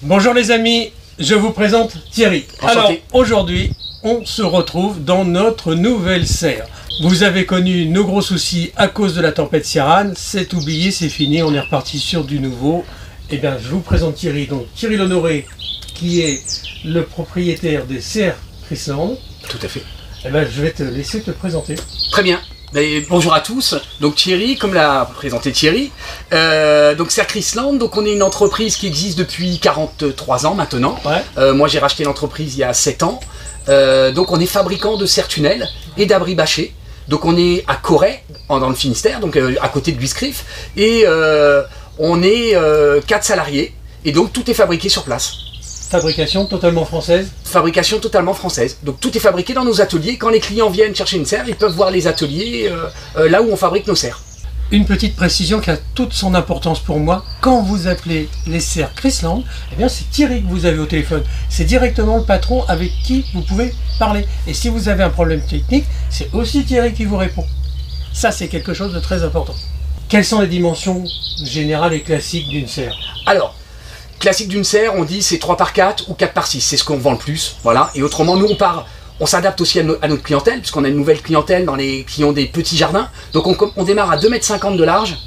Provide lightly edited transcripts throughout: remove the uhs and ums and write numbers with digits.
Bonjour les amis, je vous présente Thierry. Enchanté. Alors aujourd'hui, on se retrouve dans notre nouvelle serre. Vous avez connu nos gros soucis à cause de la tempête Ciarán, c'est oublié, c'est fini, on est reparti sur du nouveau. Eh bien, je vous présente Thierry, donc Thierry L'Honoré, qui est le propriétaire des serres Chrisland. Tout à fait. Eh bien, je vais te laisser te présenter. Très bien. Bonjour à tous. Donc Thierry, comme l'a présenté Thierry, donc Serre Chrisland, donc on est une entreprise qui existe depuis 43 ans maintenant. Ouais. Moi j'ai racheté l'entreprise il y a 7 ans. Donc on est fabricant de serre tunnels et d'abris bâchés. Donc on est à Corray, dans le Finistère, donc à côté de Guiscriff. Et on est 4 salariés. Et donc tout est fabriqué sur place. Fabrication totalement française. Fabrication totalement française. Donc tout est fabriqué dans nos ateliers. Quand les clients viennent chercher une serre, ils peuvent voir les ateliers là où on fabrique nos serres. Une petite précision qui a toute son importance pour moi. Quand vous appelez les serres Chrisland, eh bien c'est Thierry que vous avez au téléphone. C'est directement le patron avec qui vous pouvez parler. Et si vous avez un problème technique, c'est aussi Thierry qui vous répond. Ça, c'est quelque chose de très important. Quelles sont les dimensions générales et classiques d'une serre? Alors, classique d'une serre, on dit c'est 3 par 4 ou 4 par 6, c'est ce qu'on vend le plus, voilà. Et autrement, nous on s'adapte aussi à notre clientèle, puisqu'on a une nouvelle clientèle qui ont des petits jardins. Donc on démarre à 2,50 m de large,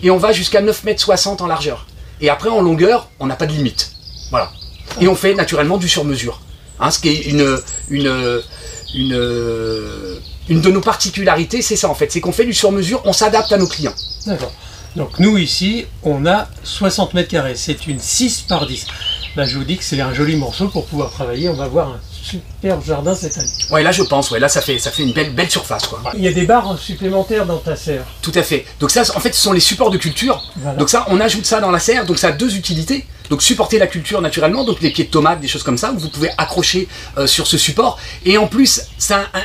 et on va jusqu'à 9,60 m en largeur. Et après, en longueur, on n'a pas de limite, voilà. Et on fait naturellement du sur-mesure, hein, ce qui est une de nos particularités, c'est ça en fait, c'est qu'on fait du sur-mesure, on s'adapte à nos clients. D'accord. Donc nous ici, on a 60 mètres carrés, c'est une 6 par 10. Ben, je vous dis que c'est un joli morceau pour pouvoir travailler, on va voir un super jardin cette année. Ouais, là je pense, ouais, là ça fait une belle surface quoi. Il y a des barres supplémentaires dans ta serre. Tout à fait. Donc ça, en fait, ce sont les supports de culture. Voilà. Donc ça, on ajoute ça dans la serre, donc ça a 2 utilités. Donc supporter la culture naturellement, donc les pieds de tomates, des choses comme ça, où vous pouvez accrocher sur ce support. Et en plus,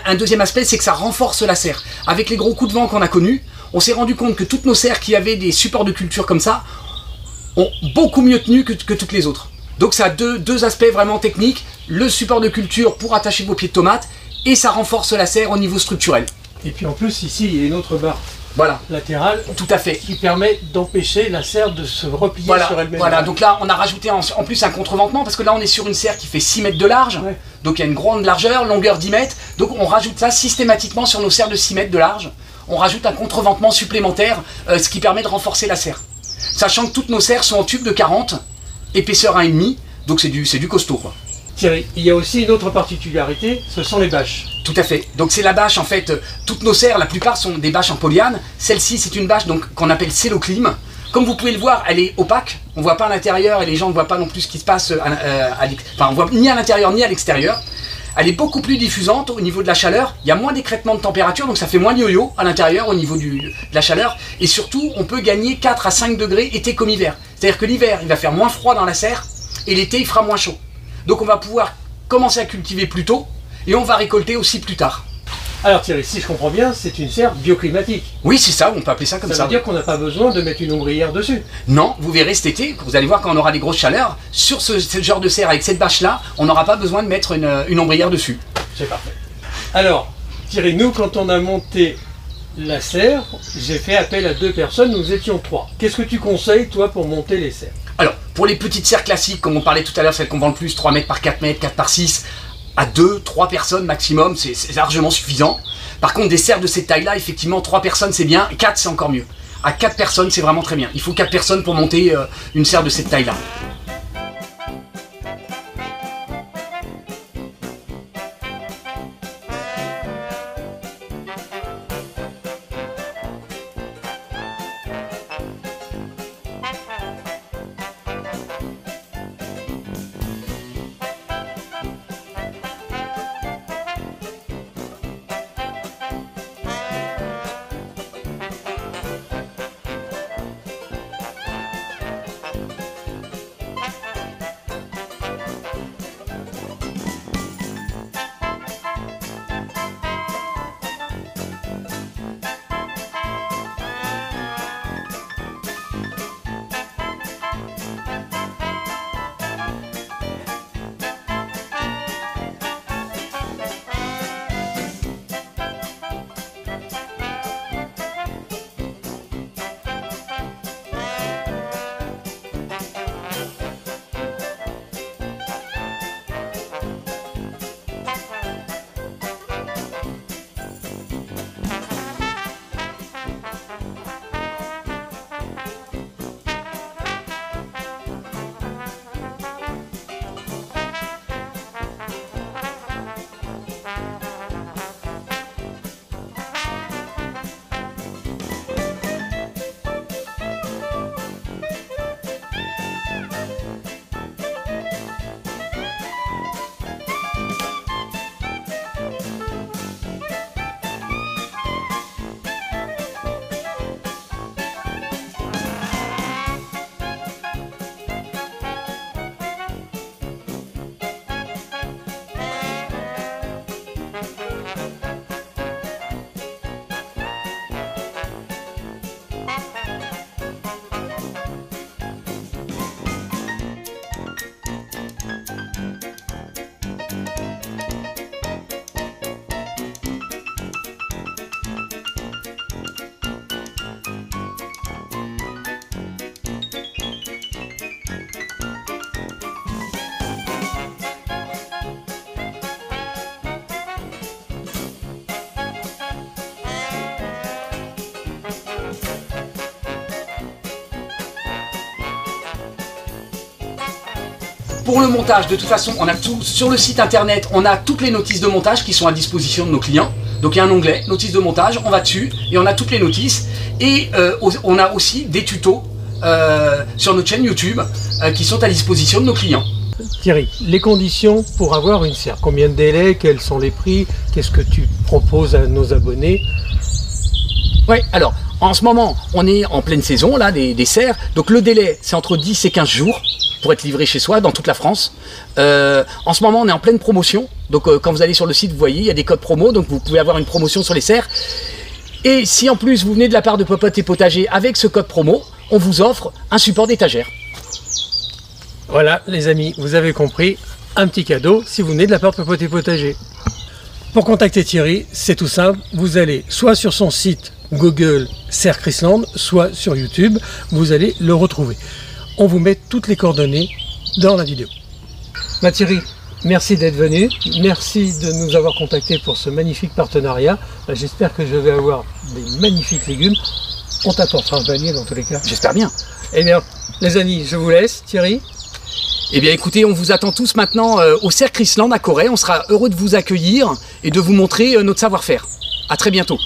un deuxième aspect, c'est que ça renforce la serre. Avec les gros coups de vent qu'on a connus, on s'est rendu compte que toutes nos serres qui avaient des supports de culture comme ça ont beaucoup mieux tenu que toutes les autres. Donc ça a deux aspects vraiment techniques, le support de culture pour attacher vos pieds de tomates, et ça renforce la serre au niveau structurel. Et puis en plus ici il y a une autre barre latérale, tout à fait, qui permet d'empêcher la serre de se replier sur elle-même. Voilà, donc là on a rajouté en plus un contreventement, parce que là on est sur une serre qui fait 6 mètres de large, ouais. Donc il y a une grande largeur, longueur 10 mètres, donc on rajoute ça systématiquement sur nos serres de 6 mètres de large. On rajoute un contreventement supplémentaire, ce qui permet de renforcer la serre. Sachant que toutes nos serres sont en tube de 40, épaisseur 1,5, donc c'est du costaud quoi. Thierry, il y a aussi une autre particularité, ce sont les bâches. Tout à fait, donc c'est la bâche en fait, toutes nos serres, la plupart sont des bâches en polyane. Celle-ci c'est une bâche qu'on appelle Celloclim. Comme vous pouvez le voir, elle est opaque, on ne voit pas à l'intérieur et les gens ne voient pas non plus ce qui se passe, enfin on voit ni à l'intérieur ni à l'extérieur. Elle est beaucoup plus diffusante au niveau de la chaleur, il y a moins d'écrêtement de température, donc ça fait moins de yo-yo à l'intérieur au niveau de la chaleur. Et surtout, on peut gagner 4 à 5 degrés été comme hiver. C'est-à-dire que l'hiver, il va faire moins froid dans la serre, et l'été, il fera moins chaud. Donc on va pouvoir commencer à cultiver plus tôt, et on va récolter aussi plus tard. Alors Thierry, si je comprends bien, c'est une serre bioclimatique. Oui, c'est ça, on peut appeler ça comme ça. Ça veut dire qu'on n'a pas besoin de mettre une ombrière dessus. Non, vous verrez cet été, vous allez voir quand on aura des grosses chaleurs, sur ce genre de serre avec cette bâche-là, on n'aura pas besoin de mettre une ombrière dessus. C'est parfait. Alors, Thierry, nous, quand on a monté la serre, j'ai fait appel à 2 personnes, nous étions 3. Qu'est-ce que tu conseilles, toi, pour monter les serres? Alors, pour les petites serres classiques, comme on parlait tout à l'heure, celles qu'on vend le plus, 3 mètres par 4 mètres, 4 par 6, à 2, 3 personnes maximum, c'est largement suffisant. Par contre, des serres de cette taille-là, effectivement, 3 personnes, c'est bien, 4, c'est encore mieux. À 4 personnes, c'est vraiment très bien. Il faut 4 personnes pour monter une serre de cette taille-là. Pour le montage, de toute façon, on a tout sur le site internet, on a toutes les notices de montage qui sont à disposition de nos clients. Donc il y a un onglet, notices de montage, on va dessus et on a toutes les notices. Et on a aussi des tutos sur notre chaîne YouTube qui sont à disposition de nos clients. Thierry, les conditions pour avoir une serre, combien de délais, quels sont les prix, qu'est-ce que tu proposes à nos abonnés? Ouais, alors en ce moment on est en pleine saison là des serres, donc le délai c'est entre 10 et 15 jours pour être livré chez soi dans toute la France. En ce moment on est en pleine promotion, donc quand vous allez sur le site vous voyez il y a des codes promo, donc vous pouvez avoir une promotion sur les serres. Et si en plus vous venez de la part de Popote et Potager avec ce code promo, on vous offre un support d'étagère. Voilà les amis, vous avez compris, un petit cadeau si vous venez de la part de Popote et Potager. Pour contacter Thierry, c'est tout simple, vous allez soit sur son site Google Serre Chrisland, soit sur YouTube, vous allez le retrouver. On vous met toutes les coordonnées dans la vidéo. Thierry, merci d'être venu, merci de nous avoir contactés pour ce magnifique partenariat. J'espère que je vais avoir des magnifiques légumes. On t'apportera un panier dans tous les cas. J'espère bien. Eh bien, les amis, je vous laisse. Thierry? Eh bien écoutez, on vous attend tous maintenant au Serre Chrisland à Corey. On sera heureux de vous accueillir et de vous montrer notre savoir-faire. À très bientôt.